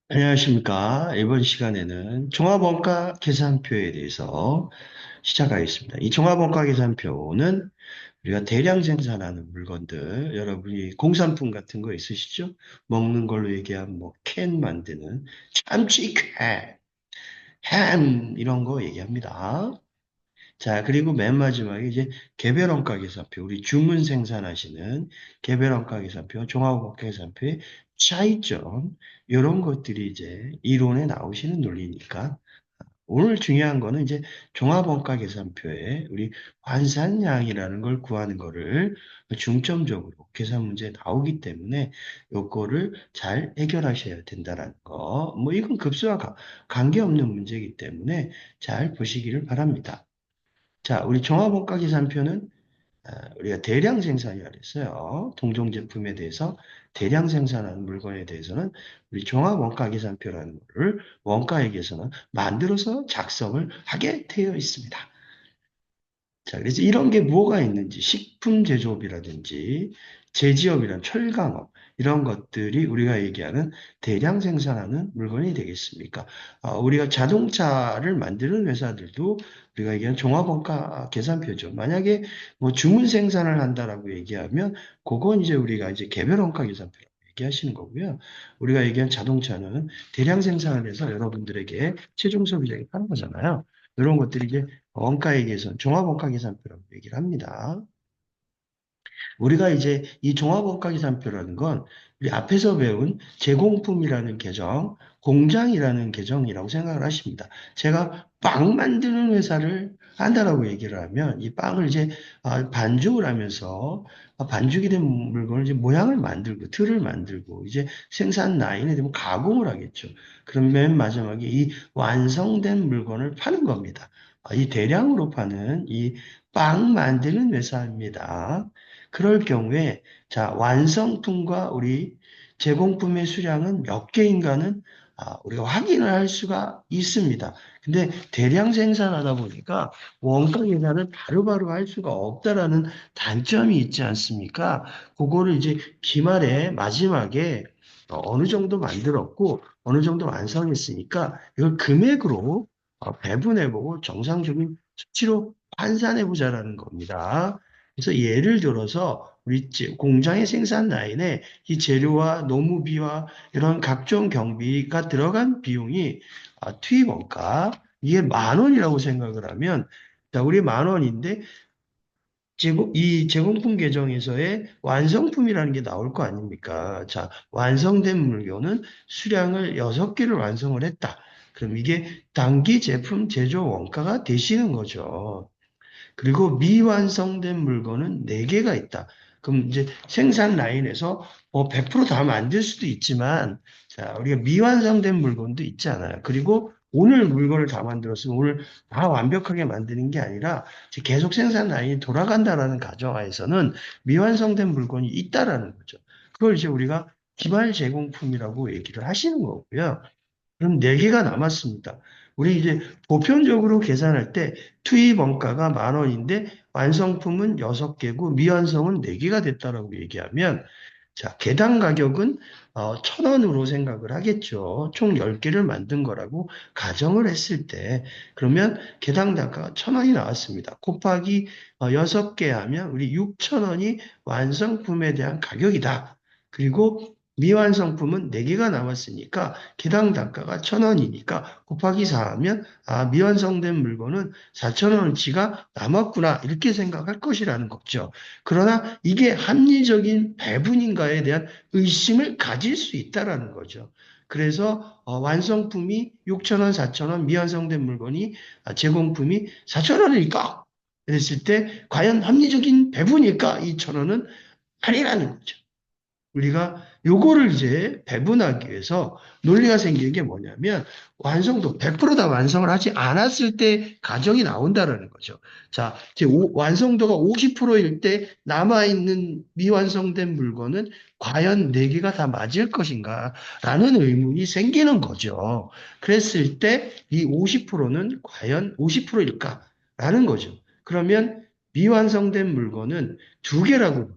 안녕하십니까. 이번 시간에는 종합원가 계산표에 대해서 시작하겠습니다. 이 종합원가 계산표는 우리가 대량 생산하는 물건들, 여러분이 공산품 같은 거 있으시죠? 먹는 걸로 얘기하면 뭐 캔 만드는 참치 캔, 햄 이런 거 얘기합니다. 자, 그리고 맨 마지막에 이제 개별원가 계산표, 우리 주문 생산하시는 개별원가 계산표, 종합원가 계산표의 차이점, 이런 것들이 이제 이론에 나오시는 논리니까 오늘 중요한 거는 이제 종합원가 계산표에 우리 환산량이라는 걸 구하는 거를 중점적으로 계산 문제에 나오기 때문에 요거를 잘 해결하셔야 된다라는 거. 뭐 이건 급수와 관계없는 문제이기 때문에 잘 보시기를 바랍니다. 자, 우리 종합원가 계산표는 우리가 대량 생산이라 그랬어요. 동종 제품에 대해서 대량 생산하는 물건에 대해서는 우리 종합원가 계산표라는 것을 원가액에서는 만들어서 작성을 하게 되어 있습니다. 자, 그래서 이런 게 뭐가 있는지, 식품 제조업이라든지, 제지업이란 철강업, 이런 것들이 우리가 얘기하는 대량 생산하는 물건이 되겠습니까? 우리가 자동차를 만드는 회사들도 우리가 얘기하는 종합원가 계산표죠. 만약에 뭐 주문 생산을 한다라고 얘기하면, 그건 이제 우리가 이제 개별원가 계산표라고 얘기하시는 거고요. 우리가 얘기한 자동차는 대량 생산을 해서 여러분들에게 최종 소비자에게 파는 거잖아요. 이런 것들이 이제 원가에 계산, 종합원가계산표라고 얘기를 합니다. 우리가 이제 이 종합원가계산표라는 건 우리 앞에서 배운 제공품이라는 계정, 공장이라는 계정이라고 생각을 하십니다. 제가 빵 만드는 회사를 한다라고 얘기를 하면 이 빵을 이제 반죽을 하면서 반죽이 된 물건을 이제 모양을 만들고 틀을 만들고 이제 생산 라인에 대면 가공을 하겠죠. 그럼 맨 마지막에 이 완성된 물건을 파는 겁니다. 이 대량으로 파는 이 빵 만드는 회사입니다. 그럴 경우에 자 완성품과 우리 제공품의 수량은 몇 개인가는 우리가 확인을 할 수가 있습니다. 근데 대량 생산하다 보니까 원가 계산을 바로바로 할 수가 없다라는 단점이 있지 않습니까? 그거를 이제 기말에 마지막에 어느 정도 만들었고 어느 정도 완성했으니까 이걸 금액으로 배분해보고 정상적인 수치로 환산해보자라는 겁니다. 그래서 예를 들어서 우리 공장의 생산 라인에 이 재료와 노무비와 이런 각종 경비가 들어간 비용이 투입 원가 이게 10,000원이라고 생각을 하면 자 우리 10,000원인데 이 제공품 계정에서의 완성품이라는 게 나올 거 아닙니까? 자, 완성된 물건은 수량을 6개를 완성을 했다. 그럼 이게 단기 제품 제조 원가가 되시는 거죠. 그리고 미완성된 물건은 4개가 있다. 그럼 이제 생산 라인에서 뭐 100%다 만들 수도 있지만, 자, 우리가 미완성된 물건도 있잖아요. 그리고 오늘 물건을 다 만들었으면 오늘 다 완벽하게 만드는 게 아니라 이제 계속 생산 라인이 돌아간다라는 가정하에서는 미완성된 물건이 있다라는 거죠. 그걸 이제 우리가 기말 제공품이라고 얘기를 하시는 거고요. 그럼 4개가 남았습니다. 우리 이제 보편적으로 계산할 때 투입 원가가 10,000원인데 완성품은 6개고 미완성은 4개가 됐다라고 얘기하면 자, 개당 가격은 1,000원으로 생각을 하겠죠. 총 10개를 만든 거라고 가정을 했을 때 그러면 개당 단가가 1,000원이 나왔습니다. 곱하기 6개 하면 우리 6,000원이 완성품에 대한 가격이다. 그리고 미완성품은 4개가 남았으니까 개당 단가가 1,000원이니까 곱하기 4 하면 미완성된 물건은 4,000원어치가 남았구나 이렇게 생각할 것이라는 거죠. 그러나 이게 합리적인 배분인가에 대한 의심을 가질 수 있다라는 거죠. 그래서 완성품이 6,000원, 4,000원, 미완성된 물건이 제공품이 4,000원일까? 그랬을 때 과연 합리적인 배분일까? 이 1,000원은 아니라는 거죠. 우리가 요거를 이제 배분하기 위해서 논리가 생기는 게 뭐냐면 완성도 100%다 완성을 하지 않았을 때 가정이 나온다라는 거죠. 자, 이제 완성도가 50%일 때 남아있는 미완성된 물건은 과연 4개가 다 맞을 것인가? 라는 의문이 생기는 거죠. 그랬을 때 이 50%는 과연 50%일까? 라는 거죠. 그러면 미완성된 물건은 2개라고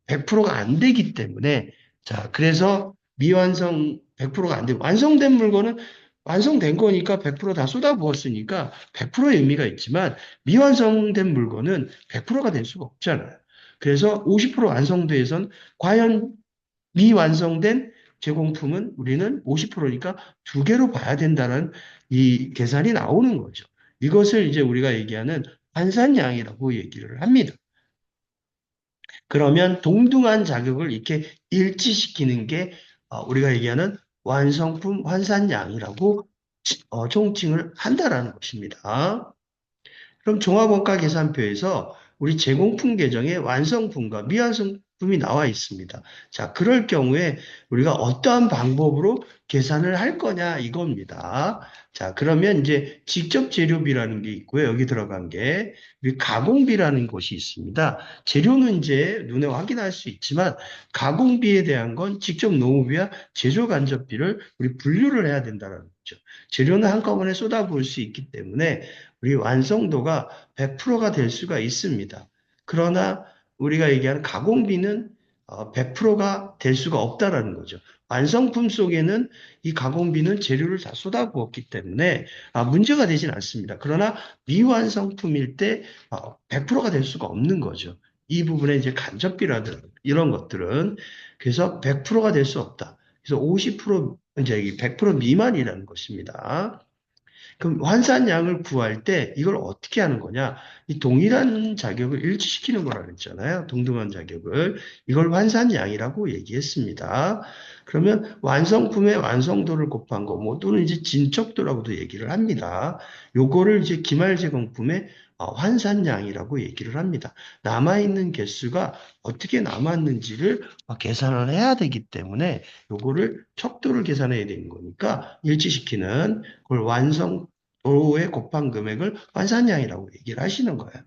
100%가 안 되기 때문에 자, 그래서 미완성 100%가 안 되고 완성된 물건은 완성된 거니까 100%다 쏟아부었으니까 100%의 의미가 있지만 미완성된 물건은 100%가 될 수가 없잖아요. 그래서 50% 완성돼선 과연 미완성된 제공품은 우리는 50%니까 두 개로 봐야 된다는 이 계산이 나오는 거죠. 이것을 이제 우리가 얘기하는 환산량이라고 얘기를 합니다. 그러면 동등한 자격을 이렇게 일치시키는 게 우리가 얘기하는 완성품 환산량이라고 총칭을 한다라는 것입니다. 그럼 종합원가 계산표에서 우리 제공품 계정에 완성품과 미완성품이 나와 있습니다. 자, 그럴 경우에 우리가 어떠한 방법으로 계산을 할 거냐 이겁니다. 자, 그러면 이제 직접 재료비라는 게 있고요. 여기 들어간 게 우리 가공비라는 것이 있습니다. 재료는 이제 눈에 확인할 수 있지만 가공비에 대한 건 직접 노무비와 제조 간접비를 우리 분류를 해야 된다는 거죠. 재료는 한꺼번에 쏟아부을 수 있기 때문에 우리 완성도가 100%가 될 수가 있습니다. 그러나 우리가 얘기하는 가공비는 100%가 될 수가 없다라는 거죠. 완성품 속에는 이 가공비는 재료를 다 쏟아부었기 때문에 문제가 되진 않습니다. 그러나 미완성품일 때 100%가 될 수가 없는 거죠. 이 부분에 이제 간접비라든 이런 것들은 그래서 100%가 될 수 없다. 그래서 50% 이제 100% 미만이라는 것입니다. 그럼 환산량을 구할 때 이걸 어떻게 하는 거냐? 이 동일한 자격을 일치시키는 거라 그랬잖아요. 동등한 자격을. 이걸 환산량이라고 얘기했습니다. 그러면 완성품의 완성도를 곱한 거, 뭐 또는 이제 진척도라고도 얘기를 합니다. 요거를 이제 기말 제공품의 환산량이라고 얘기를 합니다. 남아있는 개수가 어떻게 남았는지를 계산을 해야 되기 때문에 요거를 척도를 계산해야 되는 거니까 일치시키는 그걸 완성도에 곱한 금액을 환산량이라고 얘기를 하시는 거예요.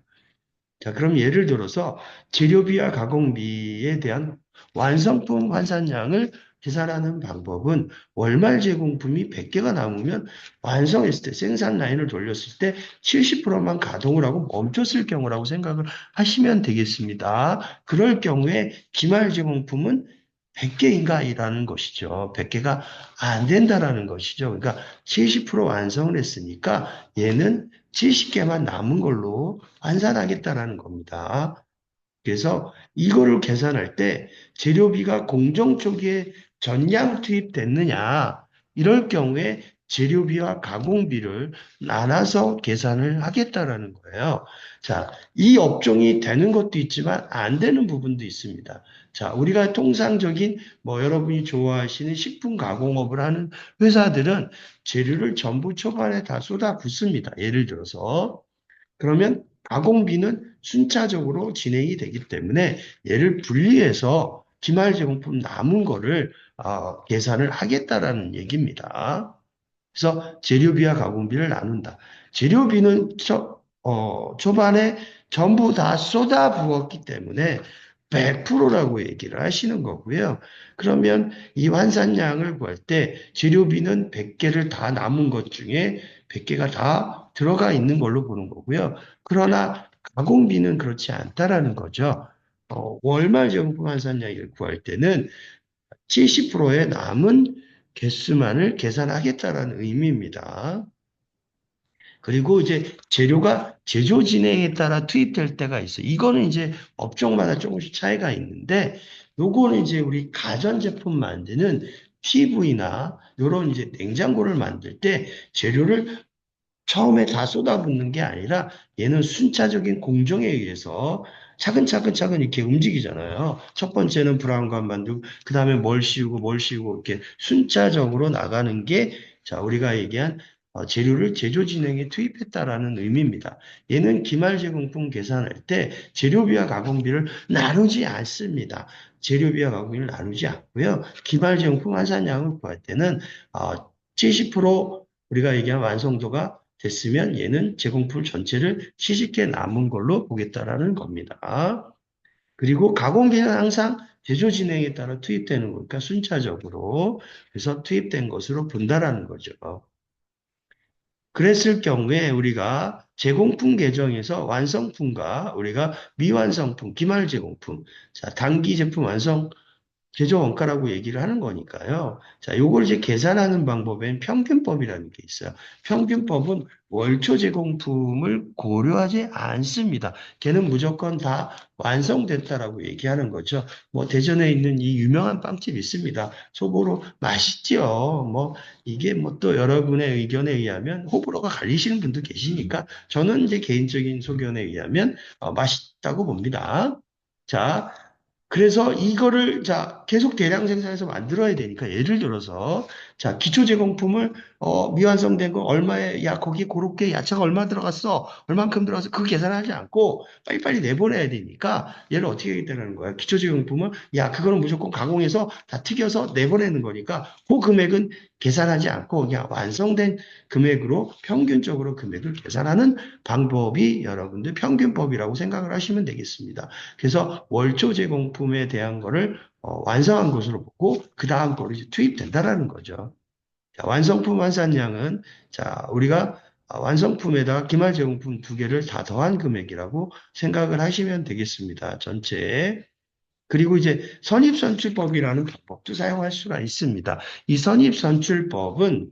자, 그럼 예를 들어서 재료비와 가공비에 대한 완성품 환산량을 계산하는 방법은 월말 제공품이 100개가 남으면 완성했을 때 생산 라인을 돌렸을 때 70%만 가동을 하고 멈췄을 경우라고 생각을 하시면 되겠습니다. 그럴 경우에 기말 제공품은 100개인가 이라는 것이죠. 100개가 안 된다라는 것이죠. 그러니까 70% 완성을 했으니까 얘는 70개만 남은 걸로 환산하겠다라는 겁니다. 그래서 이거를 계산할 때 재료비가 공정 초기에 전량 투입됐느냐, 이럴 경우에 재료비와 가공비를 나눠서 계산을 하겠다라는 거예요. 자, 이 업종이 되는 것도 있지만 안 되는 부분도 있습니다. 자, 우리가 통상적인 뭐 여러분이 좋아하시는 식품 가공업을 하는 회사들은 재료를 전부 초반에 다 쏟아붓습니다. 예를 들어서. 그러면 가공비는 순차적으로 진행이 되기 때문에 얘를 분리해서 기말 제공품 남은 거를 계산을 하겠다라는 얘기입니다. 그래서 재료비와 가공비를 나눈다. 재료비는 초반에 전부 다 쏟아부었기 때문에 100%라고 얘기를 하시는 거고요. 그러면 이 환산량을 구할 때 재료비는 100개를 다 남은 것 중에 100개가 다 들어가 있는 걸로 보는 거고요. 그러나 가공비는 그렇지 않다라는 거죠. 월말 정품 환산량을 구할 때는 70%의 남은 개수만을 계산하겠다라는 의미입니다. 그리고 이제 재료가 제조 진행에 따라 투입될 때가 있어요. 이거는 이제 업종마다 조금씩 차이가 있는데, 요거는 이제 우리 가전제품 만드는 PV나 요런 이제 냉장고를 만들 때 재료를 처음에 다 쏟아붓는 게 아니라 얘는 순차적인 공정에 의해서 차근차근 이렇게 움직이잖아요. 첫 번째는 브라운관 만들고, 그 다음에 뭘 씌우고, 이렇게 순차적으로 나가는 게, 자, 우리가 얘기한 재료를 제조 진행에 투입했다라는 의미입니다. 얘는 기말 제공품 계산할 때 재료비와 가공비를 나누지 않습니다. 재료비와 가공비를 나누지 않고요. 기말 제공품 환산량을 구할 때는 70% 우리가 얘기한 완성도가 됐으면 얘는 제공품 전체를 70개 남은 걸로 보겠다라는 겁니다. 그리고 가공비는 항상 제조 진행에 따라 투입되는 거니까 순차적으로 그래서 투입된 것으로 본다라는 거죠. 그랬을 경우에 우리가 제공품 계정에서 완성품과 우리가 미완성품, 기말 제공품, 자, 단기 제품 완성 제조 원가라고 얘기를 하는 거니까요. 자, 요걸 이제 계산하는 방법엔 평균법이라는 게 있어요. 평균법은 월초 제공품을 고려하지 않습니다. 걔는 무조건 다 완성됐다라고 얘기하는 거죠. 뭐 대전에 있는 이 유명한 빵집 있습니다. 소보로 맛있지요. 뭐 이게 뭐 또 여러분의 의견에 의하면 호불호가 갈리시는 분도 계시니까 저는 이제 개인적인 소견에 의하면 맛있다고 봅니다. 자, 그래서 이거를 자 계속 대량 생산해서 만들어야 되니까 예를 들어서 자 기초 제공품을 미완성된 거 얼마에 야 거기 그렇게 야채가 얼마 들어갔어 얼만큼 들어갔어 그 계산하지 않고 빨리빨리 내보내야 되니까 얘를 어떻게 하겠다는 거야 기초 제공품을 야 그거는 무조건 가공해서 다 튀겨서 내보내는 거니까 그 금액은 계산하지 않고 그냥 완성된 금액으로 평균적으로 금액을 계산하는 방법이 여러분들 평균법이라고 생각을 하시면 되겠습니다. 그래서 월초 제공품에 대한 거를 완성한 것으로 보고 그 다음 거로 이제 투입된다라는 거죠. 자, 완성품 환산량은 자 우리가 완성품에다가 기말 제공품 두 개를 다 더한 금액이라고 생각을 하시면 되겠습니다. 전체에. 그리고 이제 선입선출법이라는 방법도 사용할 수가 있습니다. 이 선입선출법은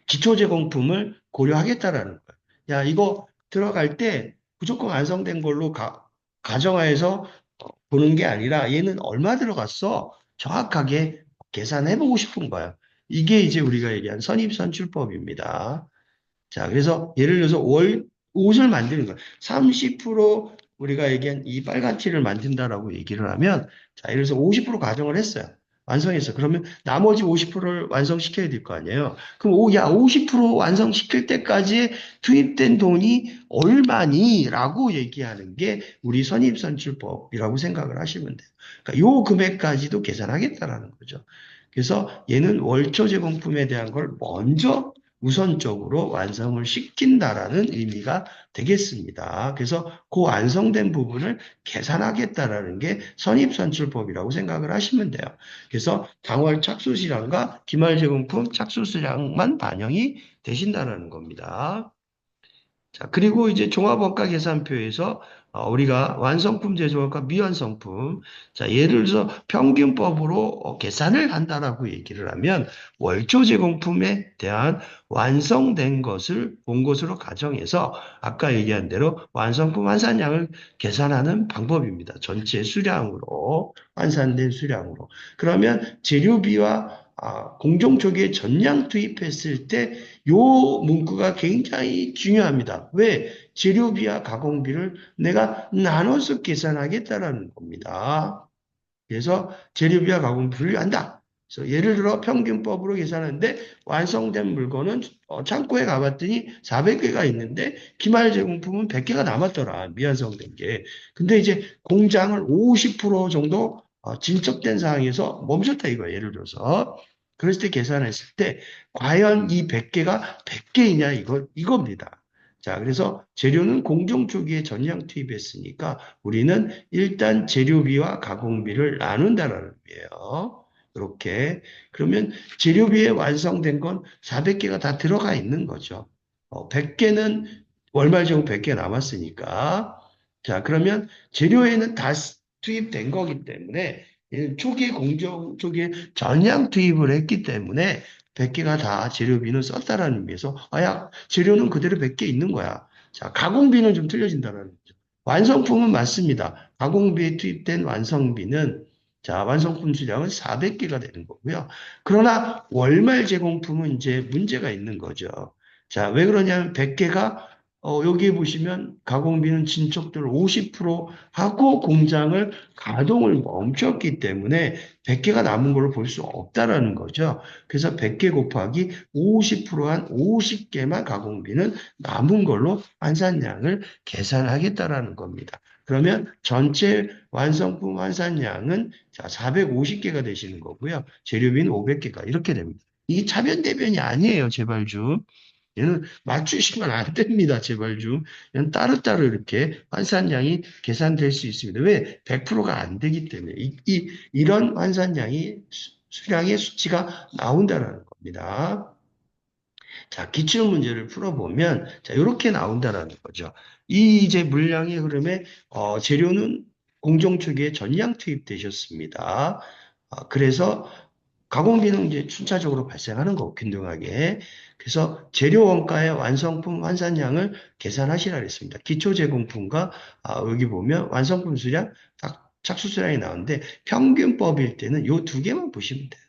기초 제공품을 고려하겠다라는 거예요. 야, 이거 들어갈 때 무조건 완성된 걸로 가정하에서 보는 게 아니라 얘는 얼마 들어갔어? 정확하게 계산해보고 싶은 거야. 이게 이제 우리가 얘기한 선입선출법입니다. 자, 그래서 예를 들어서 옷을 만드는 거야. 30% 우리가 얘기한 이 빨간 티를 만든다라고 얘기를 하면, 자, 예를 들어서 50% 가정을 했어요. 완성했어. 그러면 나머지 50%를 완성시켜야 될 거 아니에요. 그럼 야, 50% 완성시킬 때까지 투입된 돈이 얼마니? 라고 얘기하는 게 우리 선입선출법이라고 생각을 하시면 돼요. 그러니까 요 금액까지도 계산하겠다라는 거죠. 그래서 얘는 월초 제공품에 대한 걸 먼저 우선적으로 완성을 시킨다라는 의미가 되겠습니다. 그래서 그 완성된 부분을 계산하겠다라는 게 선입선출법이라고 생각을 하시면 돼요. 그래서 당월 착수시량과 기말 제공품 착수시량만 반영이 되신다는 겁니다. 자, 그리고 이제 종합원가 계산표에서 우리가 완성품 제조원가 미완성품. 자, 예를 들어서 평균법으로 계산을 한다라고 얘기를 하면 월초 제공품에 대한 완성된 것을 본 것으로 가정해서 아까 얘기한 대로 완성품 환산량을 계산하는 방법입니다. 전체 수량으로 환산된 수량으로. 그러면 재료비와 공정 초기에 전량 투입했을 때 요 문구가 굉장히 중요합니다. 왜? 재료비와 가공비를 내가 나눠서 계산하겠다라는 겁니다. 그래서 재료비와 가공비를 한다. 그래서 예를 들어 평균법으로 계산하는데 완성된 물건은 창고에 가봤더니 400개가 있는데 기말 제공품은 100개가 남았더라. 미완성된 게. 근데 이제 공장을 50% 정도 진척된 상황에서 멈췄다 이거예요. 예를 들어서. 그랬을 때 계산했을 때 과연 이 100개가 100개이냐 이겁니다. 자, 그래서 재료는 공정 초기에 전량 투입했으니까 우리는 일단 재료비와 가공비를 나눈다라는 의미예요. 이렇게. 그러면 재료비에 완성된 건 400개가 다 들어가 있는 거죠. 100개는 월말 제공 100개 남았으니까. 자, 그러면 재료에는 다 투입된 거기 때문에 초기에 공정 초기에 전량 투입을 했기 때문에 100개가 다 재료비는 썼다라는 의미에서 야, 재료는 그대로 100개 있는 거야. 자, 가공비는 좀 틀려진다라는 거죠. 완성품은 맞습니다. 가공비에 투입된 완성비는 자, 완성품 수량은 400개가 되는 거고요. 그러나 월말 제공품은 이제 문제가 있는 거죠. 자, 왜 그러냐면 100개가 여기에 보시면 가공비는 진척도를 50% 하고 공장을 가동을 멈췄기 때문에 100개가 남은 걸로 볼 수 없다라는 거죠. 그래서 100개 곱하기 50%한 50개만 가공비는 남은 걸로 환산량을 계산하겠다라는 겁니다. 그러면 전체 완성품 환산량은 자, 450개가 되시는 거고요. 재료비는 500개가 이렇게 됩니다. 이게 차변대변이 아니에요, 제발 좀. 얘는 맞추시면 안 됩니다. 제발 좀. 얘는 따로따로 이렇게 환산량이 계산될 수 있습니다. 왜? 100%가 안 되기 때문에. 이런 환산량이 수량의 수치가 나온다는 겁니다. 자, 기출 문제를 풀어보면, 자, 이렇게 나온다는 거죠. 이 이제 물량의 흐름에, 재료는 공정 초기에 전량 투입되셨습니다. 그래서 가공비는 이제 순차적으로 발생하는 거고, 균등하게. 그래서 재료 원가의 완성품 환산량을 계산하시라 그랬습니다. 기초 제공품과 여기 보면 완성품 수량, 착수 수량이 나오는데 평균법일 때는 요 두 개만 보시면 돼요.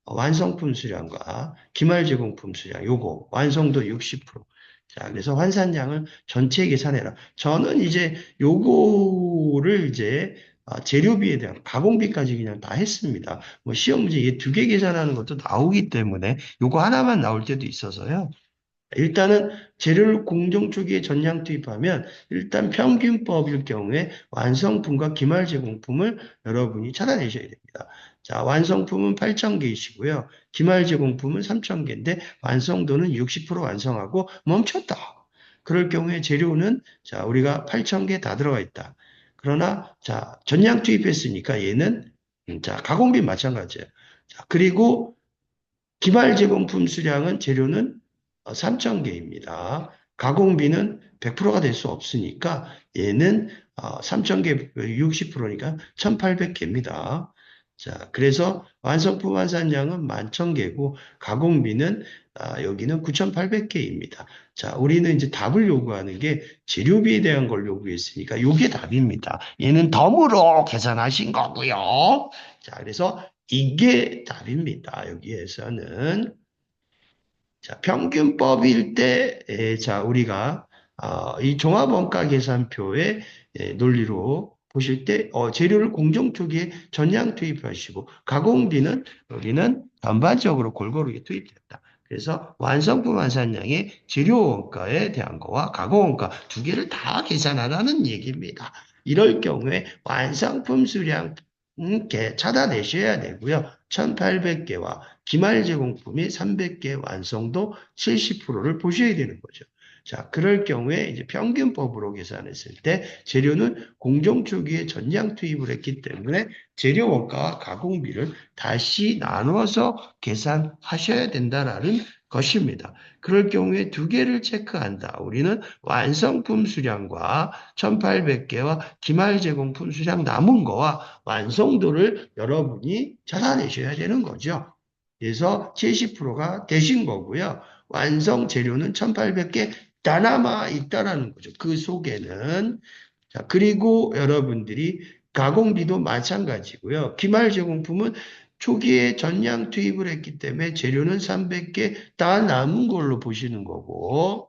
완성품 수량과 기말 제공품 수량, 요거 완성도 60%. 자, 그래서 환산량을 전체 계산해라. 저는 이제 요거를 이제 재료비에 대한 가공비까지 그냥 다 했습니다. 뭐 시험 문제 이 두 개 계산하는 것도 나오기 때문에 요거 하나만 나올 때도 있어서요. 일단은 재료를 공정 초기에 전량 투입하면 일단 평균법일 경우에 완성품과 기말 제공품을 여러분이 찾아내셔야 됩니다. 자, 완성품은 8,000개이시고요. 기말 제공품은 3,000개인데 완성도는 60% 완성하고 멈췄다. 그럴 경우에 재료는 자, 우리가 8,000개 다 들어가 있다. 그러나 자, 전량 투입했으니까 얘는 자, 가공비 마찬가지예요. 자, 그리고 기말 제공품 수량은 재료는 3,000개입니다. 가공비는 100%가 될 수 없으니까 얘는 3,000개 60%니까 1,800개입니다. 자, 그래서 완성품 환산량은 11,000개고 가공비는 여기는 9,800개입니다. 자, 우리는 이제 답을 요구하는 게 재료비에 대한 걸 요구했으니까 이게 답입니다. 얘는 덤으로 계산하신 거고요. 자, 그래서 이게 답입니다. 여기에서는. 자, 평균법일 때, 자, 우리가, 이 종합원가 계산표의 논리로 보실 때, 재료를 공정 초기에 전량 투입하시고, 가공비는 여기는 전반적으로 골고루 투입됐다. 그래서 완성품 환산량의 재료 원가에 대한 거와 가공 원가 두 개를 다 계산하라는 얘기입니다. 이럴 경우에 완성품 수량 찾아내셔야 되고요. 1,800개와 기말 제공품이 300개 완성도 70%를 보셔야 되는 거죠. 자, 그럴 경우에 이제 평균법으로 계산했을 때 재료는 공정 초기에 전량 투입을 했기 때문에 재료 원가와 가공비를 다시 나눠서 계산하셔야 된다라는 것입니다. 그럴 경우에 두 개를 체크한다. 우리는 완성품 수량과 1,800개와 기말 제공품 수량 남은 거와 완성도를 여러분이 찾아내셔야 되는 거죠. 그래서 70%가 되신 거고요. 완성 재료는 1,800개 다 남아 있다라는 거죠. 그 속에는. 자, 그리고 여러분들이 가공비도 마찬가지고요. 기말 제공품은 초기에 전량 투입을 했기 때문에 재료는 300개 다 남은 걸로 보시는 거고,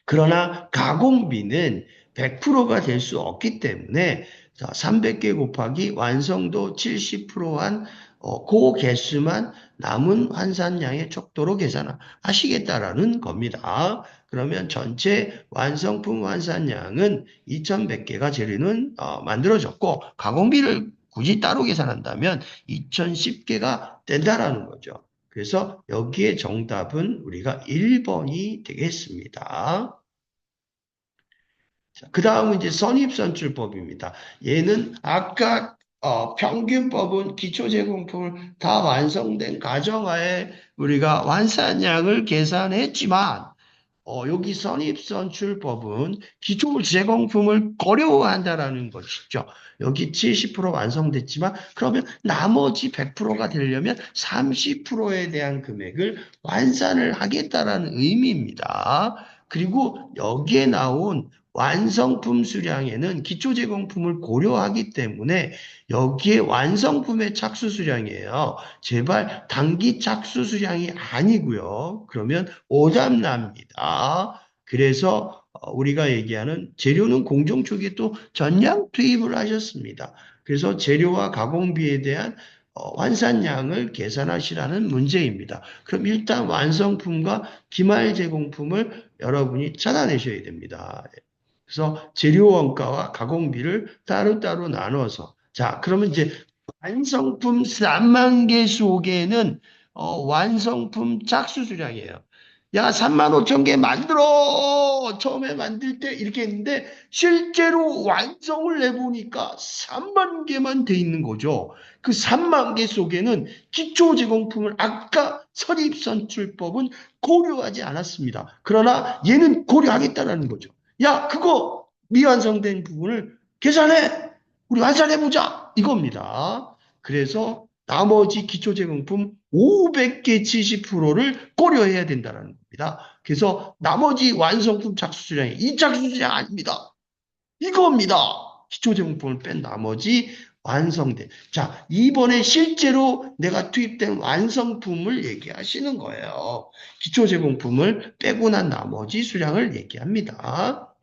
그러나 가공비는 100%가 될 수 없기 때문에 300개 곱하기 완성도 70%한 그 개수만 남은 환산량의 척도로 계산하시겠다라는 겁니다. 그러면 전체 완성품 환산량은 2,100개가 재료는 만들어졌고 가공비를 굳이 따로 계산한다면 2,010개가 된다라는 거죠. 그래서 여기에 정답은 우리가 1번이 되겠습니다. 그 다음은 이제 선입선출법입니다. 얘는 아까 평균법은 기초제공품을 다 완성된 가정하에 우리가 완산량을 계산했지만 여기 선입선출법은 기초 제공품을 고려한다라는 것이죠. 여기 70% 완성됐지만 그러면 나머지 100%가 되려면 30%에 대한 금액을 완산을 하겠다라는 의미입니다. 그리고 여기에 나온 완성품 수량에는 기초 제공품을 고려하기 때문에 여기에 완성품의 착수 수량이에요. 제발 단기 착수 수량이 아니고요. 그러면 오답납니다. 그래서 우리가 얘기하는 재료는 공정 초기에 또 전량 투입을 하셨습니다. 그래서 재료와 가공비에 대한 환산량을 계산하시라는 문제입니다. 그럼 일단 완성품과 기말 제공품을 여러분이 찾아내셔야 됩니다. 그래서 재료 원가와 가공비를 따로따로 나눠서 자, 그러면 이제 완성품 3만 개 속에는 완성품 착수 수량이에요. 야, 3만 5천 개 만들어! 처음에 만들 때 이렇게 했는데 실제로 완성을 해보니까 3만 개만 돼 있는 거죠. 그 3만 개 속에는 기초 제공품을 아까 선입선출법은 고려하지 않았습니다. 그러나 얘는 고려하겠다라는 거죠. 야, 그거 미완성된 부분을 계산해! 우리 완산해보자! 이겁니다. 그래서 나머지 기초제공품 500개 70%를 고려해야 된다는 겁니다. 그래서 나머지 완성품 착수수량이 이 착수수량 아닙니다. 이겁니다. 기초제공품을 뺀 나머지 완성된. 자, 이번에 실제로 내가 투입된 완성품을 얘기하시는 거예요. 기초제공품을 빼고 난 나머지 수량을 얘기합니다.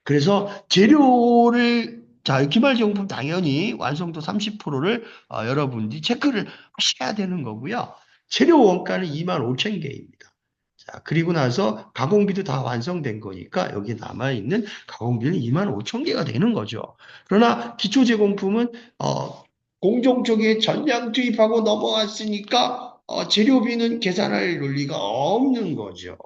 그래서 재료를 자, 기말제공품 당연히 완성도 30%를 여러분들이 체크를 하셔야 되는 거고요. 재료 원가는 25,000개입니다. 자, 그리고 나서 가공비도 다 완성된 거니까 여기 남아있는 가공비는 25,000개가 되는 거죠. 그러나 기초제공품은 공정 쪽에 전량 투입하고 넘어왔으니까 재료비는 계산할 논리가 없는 거죠.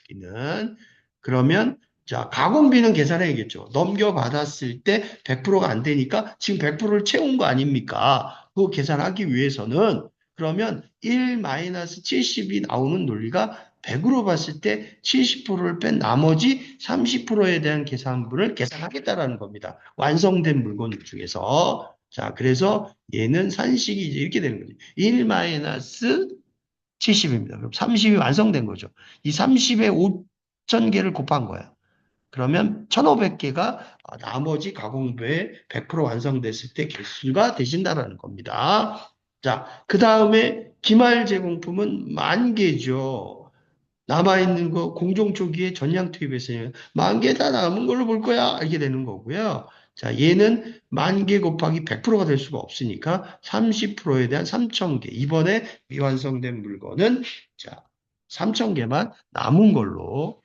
여기는. 그러면 자, 가공비는 계산해야겠죠. 넘겨받았을 때 100%가 안 되니까 지금 100%를 채운 거 아닙니까? 그거 계산하기 위해서는 그러면 1-70이 나오는 논리가 100으로 봤을 때 70%를 뺀 나머지 30%에 대한 계산분을 계산하겠다라는 겁니다. 완성된 물건 중에서. 자, 그래서 얘는 산식이 이제 이렇게 되는 거죠. 1-70입니다. 그럼 30이 완성된 거죠. 이 30에 5,000개를 곱한 거야. 그러면 1,500개가 나머지 가공부에 100% 완성됐을 때 개수가 되신다라는 겁니다. 자, 그 다음에 기말 제공품은 10,000개죠. 남아있는 거 공정 초기에 전량 투입했으니 10,000개 다 남은 걸로 볼 거야. 이렇게 되는 거고요. 자, 얘는 10,000개 곱하기 100%가 될 수가 없으니까 30%에 대한 3,000개. 이번에 미완성된 물건은 자, 3,000개만 남은 걸로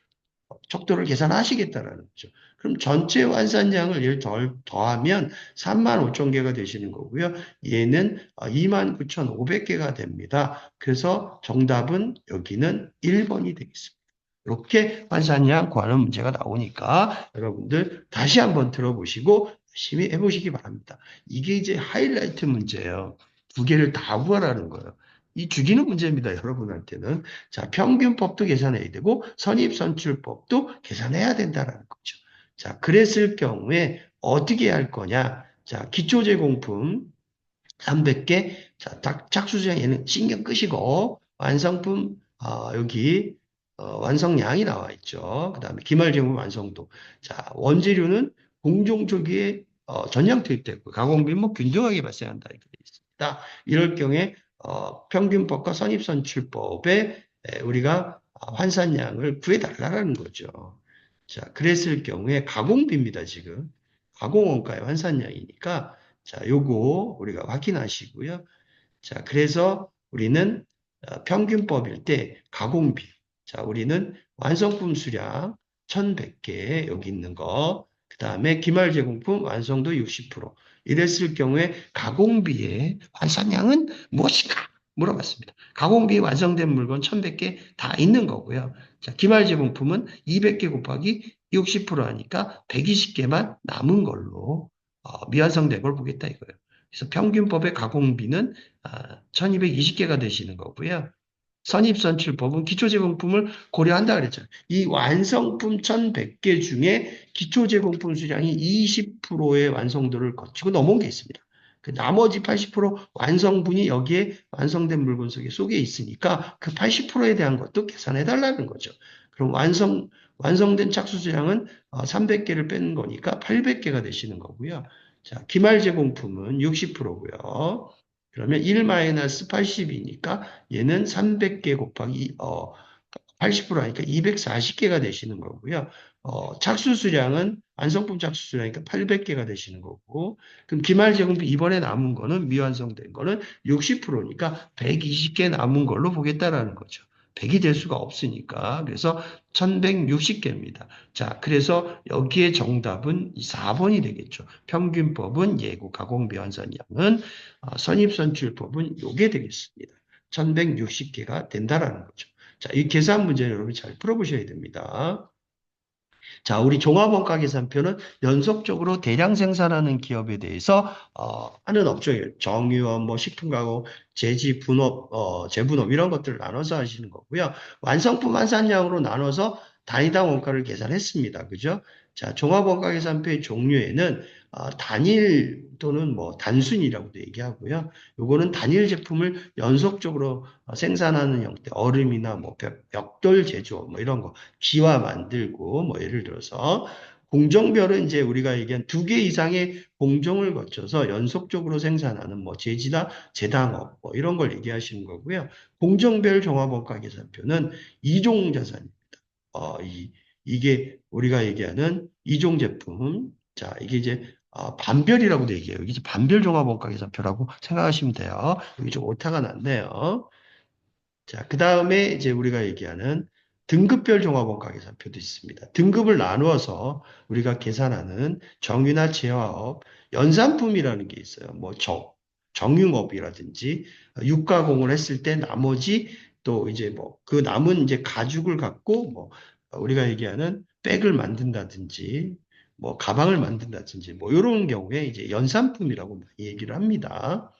척도를 계산하시겠다라는 거죠. 그럼 전체 환산량을 얘를 더하면 35,000개가 되시는 거고요. 얘는 29,500개가 됩니다. 그래서 정답은 여기는 1번이 되겠습니다. 이렇게 환산량 구하는 문제가 나오니까 여러분들 다시 한번 들어보시고 열심히 해보시기 바랍니다. 이게 이제 하이라이트 문제예요. 두 개를 다 구하라는 거예요. 이 죽이는 문제입니다, 여러분한테는. 자, 평균법도 계산해야 되고 선입선출법도 계산해야 된다는 거죠. 자, 그랬을 경우에 어떻게 할 거냐? 자, 기초제공품 300개. 자, 착수수량 얘는 신경 끄시고 완성품 여기 완성량이 나와 있죠. 그 다음에 기말제품 완성도. 자, 원재료는 공정 초기에 전량 투입됐고 가공비 뭐 균등하게 발생한다 이렇게 되어 있습니다. 이럴 경우에 평균법과 선입선출법에 우리가 환산량을 구해달라는 거죠. 자, 그랬을 경우에 가공비입니다, 지금. 가공원가의 환산량이니까 자, 요거 우리가 확인하시고요. 자, 그래서 우리는 평균법일 때 가공비. 자, 우리는 완성품 수량 1,100개 여기 있는 거. 그 다음에 기말 제공품 완성도 60%. 이랬을 경우에 가공비의 환산량은 무엇인가? 물어봤습니다. 가공비 완성된 물건 1,100개 다 있는 거고요. 자, 기말 제공품은 200개 곱하기 60% 하니까 120개만 남은 걸로 미완성된 걸 보겠다 이거예요. 그래서 평균법의 가공비는 1220개가 되시는 거고요. 선입선출법은 기초제공품을 고려한다 그랬잖아요. 이 완성품 1100개 중에 기초제공품 수량이 20%의 완성도를 거치고 넘어온 게 있습니다. 그 나머지 80% 완성분이 여기에 완성된 물건 속에 쏘여 있으니까 그 80%에 대한 것도 계산해 달라는 거죠. 그럼 완성된 착수 수량은 300개를 뺀 거니까 800개가 되시는 거고요. 자, 기말 제공품은 60%고요. 그러면 1-80이니까 얘는 300개 곱하기 80% 하니까 240개가 되시는 거고요. 착수 수량은 완성품 착수 수량이니까 800개가 되시는 거고, 그럼 기말 제공비 이번에 남은 거는 미완성된 거는 60%니까 120개 남은 걸로 보겠다라는 거죠. 100이 될 수가 없으니까. 그래서 1160개입니다. 자, 그래서 여기에 정답은 4번이 되겠죠. 평균법은 예고 가공비 환산량은 선입선출법은 요게 되겠습니다. 1160개가 된다라는 거죠. 자, 이 계산 문제는 여러분 잘 풀어보셔야 됩니다. 자, 우리 종합원가 계산표는 연속적으로 대량 생산하는 기업에 대해서 하는 업종이에요. 정유업, 뭐 식품가공, 제지, 분업, 재분업 이런 것들을 나눠서 하시는 거고요. 완성품 환산량으로 나눠서 단위당 원가를 계산했습니다. 그죠? 자, 종합원가 계산표의 종류에는 단일 또는 뭐 단순이라고도 얘기하고요. 요거는 단일 제품을 연속적으로 생산하는 형태, 얼음이나 뭐 벽돌 제조, 뭐 이런 거, 기와 만들고, 뭐 예를 들어서 공정별은 이제 우리가 얘기한 두 개 이상의 공정을 거쳐서 연속적으로 생산하는 뭐 제지나 제당업, 뭐 이런 걸 얘기하시는 거고요. 공정별 종합원가 계산표는 이종 자산입니다. 이게 우리가 얘기하는 이종 제품. 자, 이게 이제 반별이라고도 얘기해요. 이게 이제 반별 종합원가 계산표라고 생각하시면 돼요. 여기 좀 오타가 났네요. 자, 그 다음에 이제 우리가 얘기하는 등급별 종합원가 계산표도 있습니다. 등급을 나누어서 우리가 계산하는 정유나 제화업, 연산품이라는 게 있어요. 뭐 정육업이라든지 육가공을 했을 때 나머지 또 이제 뭐 그 남은 이제 가죽을 갖고 뭐 우리가 얘기하는 백을 만든다든지 뭐 가방을 만든다든지 뭐 이런 경우에 이제 연산품이라고 많이 얘기를 합니다.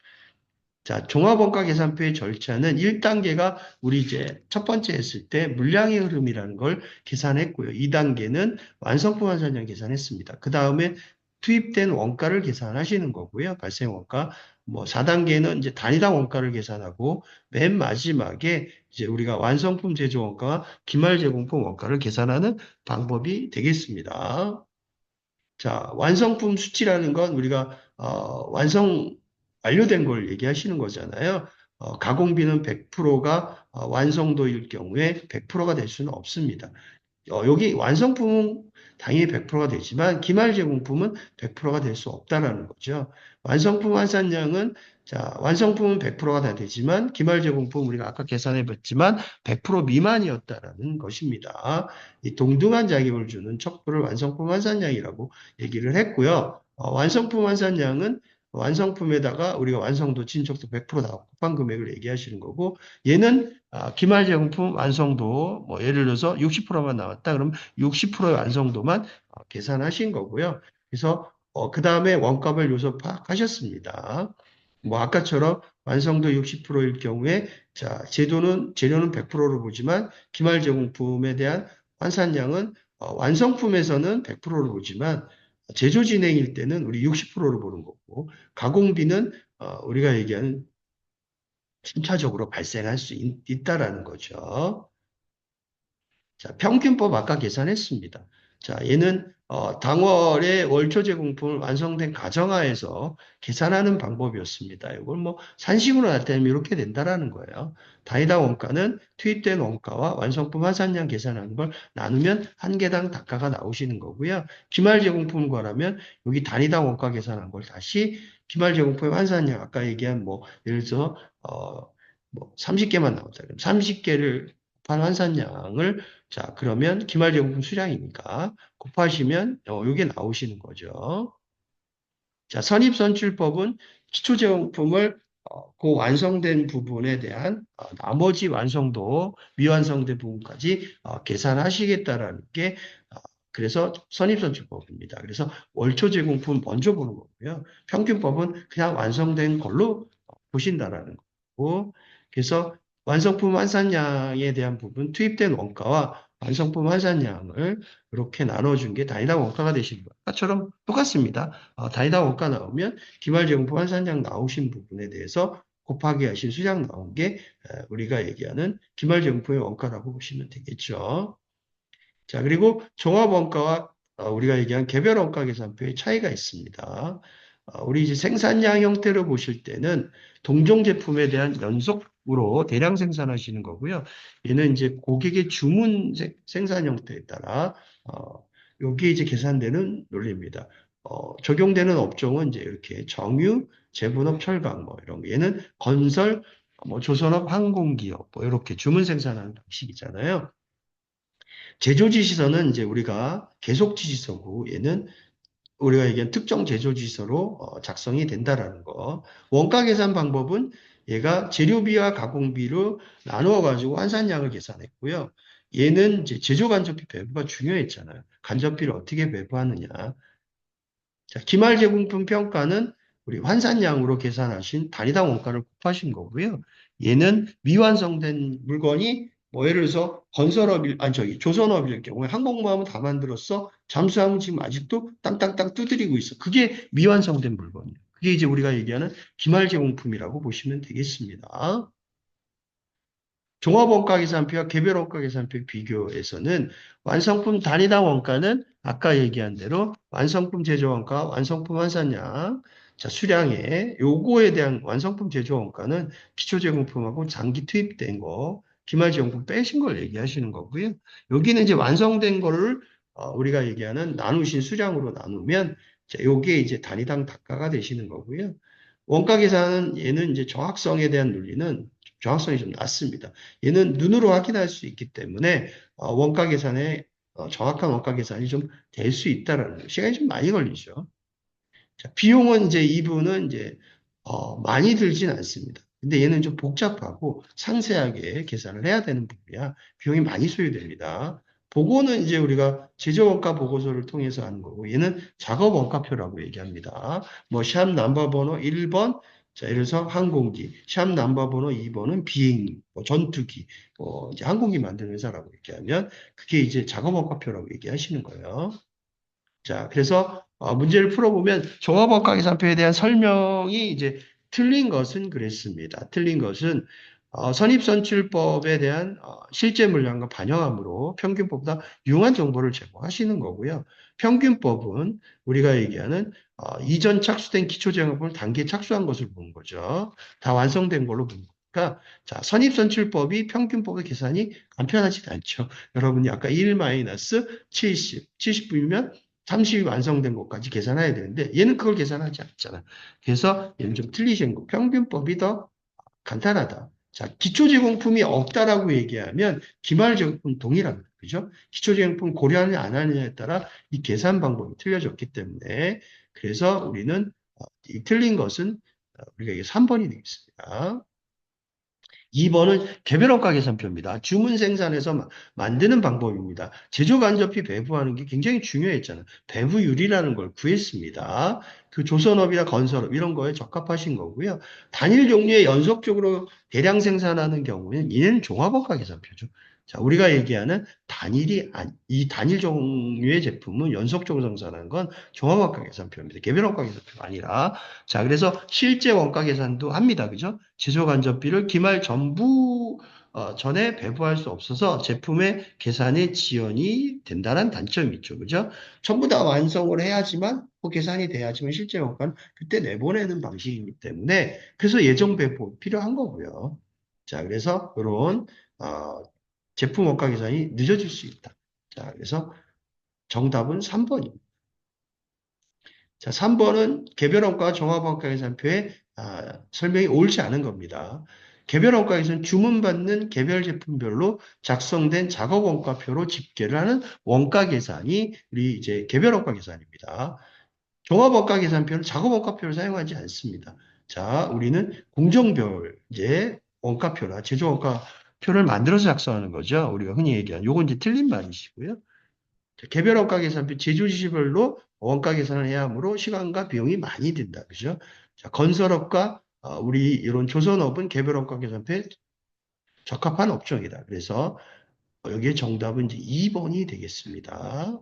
자, 종합원가 계산표의 절차는 1단계가 우리 이제 첫 번째 했을 때 물량의 흐름이라는 걸 계산했고요. 2단계는 완성품 환산량 계산했습니다. 그 다음에 투입된 원가를 계산하시는 거고요. 발생 원가. 뭐 4단계는 이제 단위당 원가를 계산하고 맨 마지막에 이제 우리가 완성품 제조 원가와 기말 제공품 원가를 계산하는 방법이 되겠습니다. 자, 완성품 수치라는 건 우리가 완료된 걸 얘기하시는 거잖아요. 가공비는 100%가 완성도일 경우에 100%가 될 수는 없습니다. 여기 완성품은 당연히 100%가 되지만 기말 제공품은 100%가 될 수 없다라는 거죠. 완성품 환산량은 자, 완성품은 100%가 다 되지만 기말 제공품 우리가 아까 계산해 봤지만 100% 미만이었다라는 것입니다. 이 동등한 자격을 주는 척도를 완성품 환산량이라고 얘기를 했고요. 완성품 환산량은 완성품에다가 우리가 완성도, 친척도 100% 곱한 금액을 얘기하시는 거고 얘는 기말 제공품 완성도 뭐 예를 들어서 60%만 나왔다 그러면 60%의 완성도만 계산하신 거고요. 그래서 그 다음에 원가별 요소 파악하셨습니다. 뭐 아까처럼 완성도 60%일 경우에 자 재료는 100%로 보지만 기말 제공품에 대한 환산량은 완성품에서는 100%로 보지만 제조 진행일 때는 우리 60%로 보는 거고 가공비는 우리가 얘기하는 순차적으로 발생할 수 있다라는 거죠. 자, 평균법 아까 계산했습니다. 자, 얘는 당월의 월초 제공품을 완성된 가정하에서 계산하는 방법이었습니다. 이걸 뭐 산식으로 나타내면 이렇게 된다라는 거예요. 단위당 원가는 투입된 원가와 완성품 환산량 계산하는 걸 나누면 한 개당 단가가 나오시는 거고요. 기말 제공품을 관하면 여기 단위당 원가 계산한 걸 다시 기말 제공품의 환산량 아까 얘기한 뭐 예를 들어서 뭐 30개만 나왔다. 그럼 30개를 곱한 환산량을 자, 그러면 기말제공품 수량이니까 곱하시면 이게 나오시는 거죠. 자, 선입선출법은 기초제공품을 그 완성된 부분에 대한 나머지 완성도, 미완성된 부분까지 계산하시겠다라는 게 그래서 선입선출법입니다. 그래서 월초 제공품 먼저 보는 거고요. 평균법은 그냥 완성된 걸로 보신다라는 거고. 그래서 완성품 환산량에 대한 부분, 투입된 원가와 완성품 환산량을 이렇게 나눠준 게 단위당 원가가 되시는 거예요. 아까처럼 똑같습니다. 단위당 원가 나오면 기말 제공품 환산량 나오신 부분에 대해서 곱하기 하신 수량 나온 게 우리가 얘기하는 기말 제공품의 원가라고 보시면 되겠죠. 자, 그리고 종합원가와 우리가 얘기한 개별원가 계산표의 차이가 있습니다. 우리 이제 생산량 형태로 보실 때는 동종 제품에 대한 연속으로 대량 생산하시는 거고요. 얘는 이제 고객의 주문 생산 형태에 따라 여기에 이제 계산되는 논리입니다. 적용되는 업종은 이제 이렇게 정유, 제분업, 철강 뭐 이런 거. 얘는 건설, 뭐 조선업, 항공기업 뭐 이렇게 주문 생산하는 방식이잖아요. 제조지시서는 이제 우리가 계속지시서고 얘는 우리가 얘기한 특정 제조지시서로 작성이 된다라는 거. 원가 계산 방법은 얘가 재료비와 가공비로 나누어 가지고 환산량을 계산했고요. 얘는 이제 제조 간접비 배부가 중요했잖아요. 간접비를 어떻게 배부하느냐. 자, 기말 제공품 평가는 우리 환산량으로 계산하신 단위당 원가를 곱하신 거고요. 얘는 미완성된 물건이 뭐 예를 들어서 아니 저기 조선업일 경우에 항공모함은 다 만들었어. 잠수함은 지금 아직도 땅땅땅 두드리고 있어. 그게 미완성된 물건이에요. 그게 이제 우리가 얘기하는 기말제공품이라고 보시면 되겠습니다. 종합원가계산표와 개별원가계산표 비교에서는 완성품 단위당 원가는 아까 얘기한 대로 완성품 제조원가, 완성품 환산량, 자, 수량에 요거에 대한 완성품 제조원가는 기초제공품하고 장기 투입된 거, 기말제공품 빼신 걸 얘기하시는 거고요. 여기는 이제 완성된 거를 우리가 얘기하는 나누신 수량으로 나누면 자, 요게 이제 단위당 단가가 되시는 거고요. 원가 계산은 얘는 이제 정확성에 대한 논리는 정확성이 좀 낮습니다. 얘는 눈으로 확인할 수 있기 때문에 원가 계산에 정확한 원가 계산이 좀 될 수 있다라는 거예요. 시간이 좀 많이 걸리죠. 자, 비용은 이제 이분은 이제 많이 들진 않습니다. 근데 얘는 좀 복잡하고 상세하게 계산을 해야 되는 부분이야. 비용이 많이 소요됩니다. 보고는 이제 우리가 제조원가 보고서를 통해서 하는 거고, 얘는 작업원가표라고 얘기합니다. 뭐, 샵 넘버번호 1번, 자, 예를 들어서 항공기, 샵 넘버번호 2번은 비행기, 뭐 전투기, 이제 항공기 만드는 회사라고 얘기하면, 그게 이제 작업원가표라고 얘기하시는 거예요. 자, 그래서 문제를 풀어보면 종합원가계산표에 대한 설명이 이제 틀린 것은 그랬습니다. 틀린 것은 선입선출법에 대한 실제 물량과 반영함으로 평균법보다 유용한 정보를 제공하시는 거고요. 평균법은 우리가 얘기하는 이전 착수된 기초제공법을 단계에 착수한 것을 보는 거죠. 다 완성된 걸로 보는 거니까 자, 선입선출법이 평균법의 계산이 간편하지 않죠. 여러분이 아까 1-70, 70분이면 30이 완성된 것까지 계산해야 되는데 얘는 그걸 계산하지 않잖아. 그래서 얘는 좀 틀리신 거. 평균법이 더 간단하다. 자, 기초제공품이 없다라고 얘기하면 기말제공품 동일합니다. 그죠? 기초제공품 고려하느냐 안 하느냐에 따라 이 계산 방법이 틀려졌기 때문에 그래서 우리는 이 틀린 것은 우리가 이게 3번이 되겠습니다. 2번은 개별원가 계산표입니다. 주문 생산해서 만드는 방법입니다. 제조 간접히 배부하는 게 굉장히 중요했잖아요. 배부율이라는 걸 구했습니다. 그 조선업이나 건설업 이런 거에 적합하신 거고요. 단일 종류의 연속적으로 대량 생산하는 경우는 얘는 종합원가 계산표죠. 자, 우리가 얘기하는 이 단일 종류의 제품은 연속적으로 생산하는 건 종합원가 계산표입니다. 개별원가 계산표가 아니라. 자, 그래서 실제 원가 계산도 합니다. 그죠? 제조 간접비를 기말 전부 전에 배부할 수 없어서 제품의 계산에 지연이 된다는 단점이 있죠. 그죠? 전부 다 완성을 해야지만 그 계산이 돼야지만 실제 원가는 그때 내보내는 방식이기 때문에 그래서 예정 배부 필요한 거고요. 자, 그래서 이런 제품 원가 계산이 늦어질 수 있다. 자, 그래서 정답은 3번입니다. 자, 3번은 개별원가 종합원가 계산표에 설명이 옳지 않은 겁니다. 개별원가에서는 주문받는 개별 제품별로 작성된 작업원가표로 집계를 하는 원가 계산이 우리 이제 개별원가 계산입니다. 종합원가 계산표는 작업원가표를 사용하지 않습니다. 자, 우리는 공정별 이제 원가표나 제조원가표를 만들어서 작성하는 거죠. 우리가 흔히 얘기하는 요건 이제 틀린 말이시고요. 개별 원가 계산표 제조 지시별로 원가 계산을 해야 하므로 시간과 비용이 많이 든다. 그죠? 자, 건설업과 우리 이런 조선업은 개별 원가 계산표에 적합한 업종이다. 그래서 여기에 정답은 이제 2번이 되겠습니다.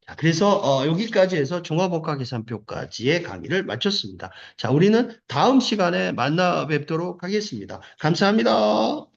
자, 그래서 여기까지 해서 종합원가 계산표까지의 강의를 마쳤습니다. 자, 우리는 다음 시간에 만나 뵙도록 하겠습니다. 감사합니다.